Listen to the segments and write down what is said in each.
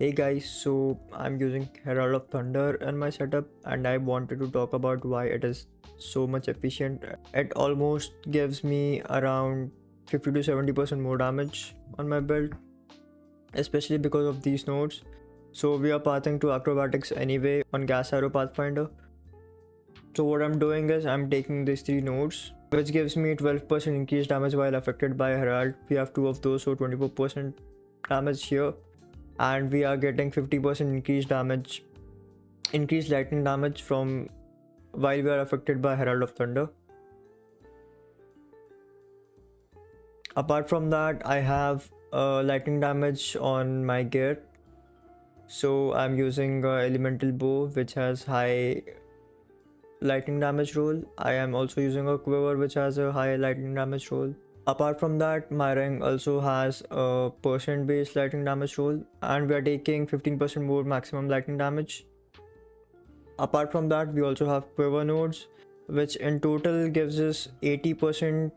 Hey guys, so I'm using Herald of Thunder in my setup and I wanted to talk about why it is so much efficient. It almost gives me around 50 to 70% more damage on my build, especially because of these nodes. So we are pathing to acrobatics anyway on Gas Arrow Pathfinder. So what I'm doing is I'm taking these three nodes, which gives me 12% increased damage while affected by Herald. We have two of those, so 24% damage here. And we are getting 50% increased lightning damage from while we are affected by Herald of Thunder. Apart from that, I have lightning damage on my gear, so I'm using elemental bow which has high lightning damage roll. I am also using a quiver which has a high lightning damage roll. Apart from that, my ring also has a percent based lightning damage roll, and we are taking 15% more maximum lightning damage. Apart from that, we also have quiver nodes, which in total gives us 80%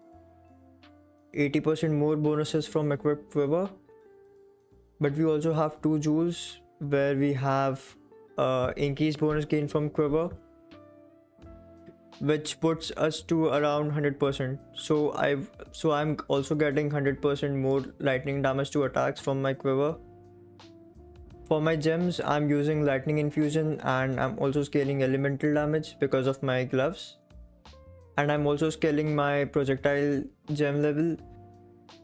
more bonuses from equipped quiver. But we also have 2 jewels where we have increased bonus gain from quiver, which puts us to around 100%. So I'm also getting 100% more lightning damage to attacks from my quiver. For my gems, I'm using lightning infusion and I'm also scaling elemental damage because of my gloves. And I'm also scaling my projectile gem level.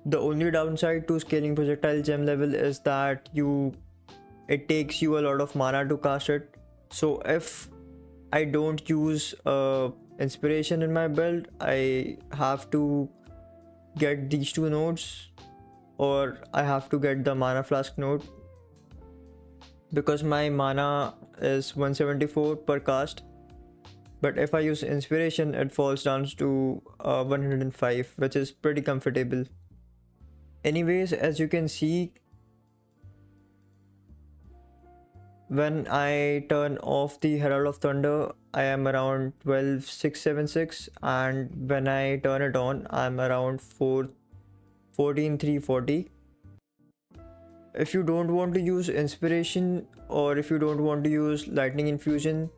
The only downside to scaling projectile gem level is that it takes you a lot of mana to cast it. So if I don't use inspiration in my build, I have to get these two nodes, or I have to get the mana flask node, because my mana is 174 per cast. But if I use inspiration, it falls down to 105, which is pretty comfortable. Anyways, as you can see, when I turn off the Herald of Thunder, I am around 12676, and when I turn it on, I'm around 14340. If you don't want to use inspiration, or if you don't want to use lightning infusion,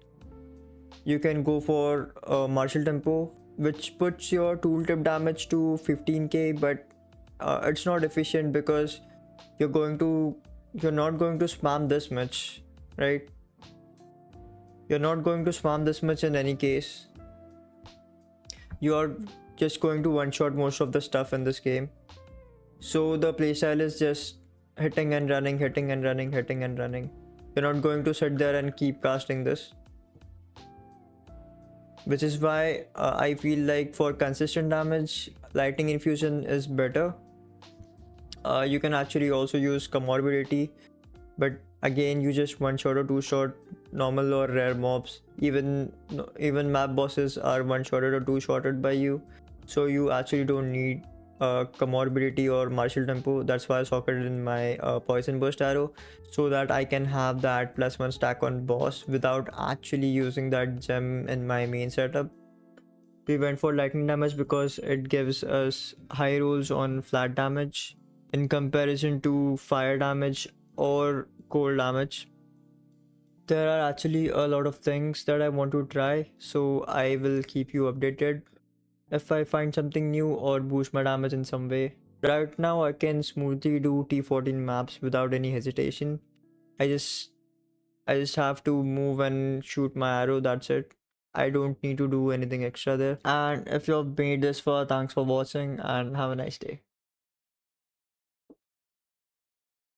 you can go for martial tempo, which puts your tooltip damage to 15k, but it's not efficient because you're not going to spam this much, right? You're not going to spam this much in any case. You are just going to one-shot most of the stuff in this game. So the playstyle is just hitting and running, hitting and running, hitting and running. You're not going to sit there and keep casting this. Which is why I feel like for consistent damage, lightning infusion is better. You can actually also use comorbidity, but again, you just one shot or two shot normal or rare mobs. Even map bosses are one shotted or two shotted by you, so you actually don't need comorbidity or martial tempo. That's why I socketed in my poison burst arrow, so that I can have that +1 stack on boss without actually using that gem in my main setup. We went for lightning damage because it gives us high rolls on flat damage in comparison to fire damage or cold damage. There are actually a lot of things that I want to try, so I will keep you updated if I find something new or boost my damage in some way. Right now I can smoothly do T14 maps without any hesitation. I just have to move and shoot my arrow, that's it. I don't need to do anything extra there. And if you've made this far, thanks for watching and have a nice day.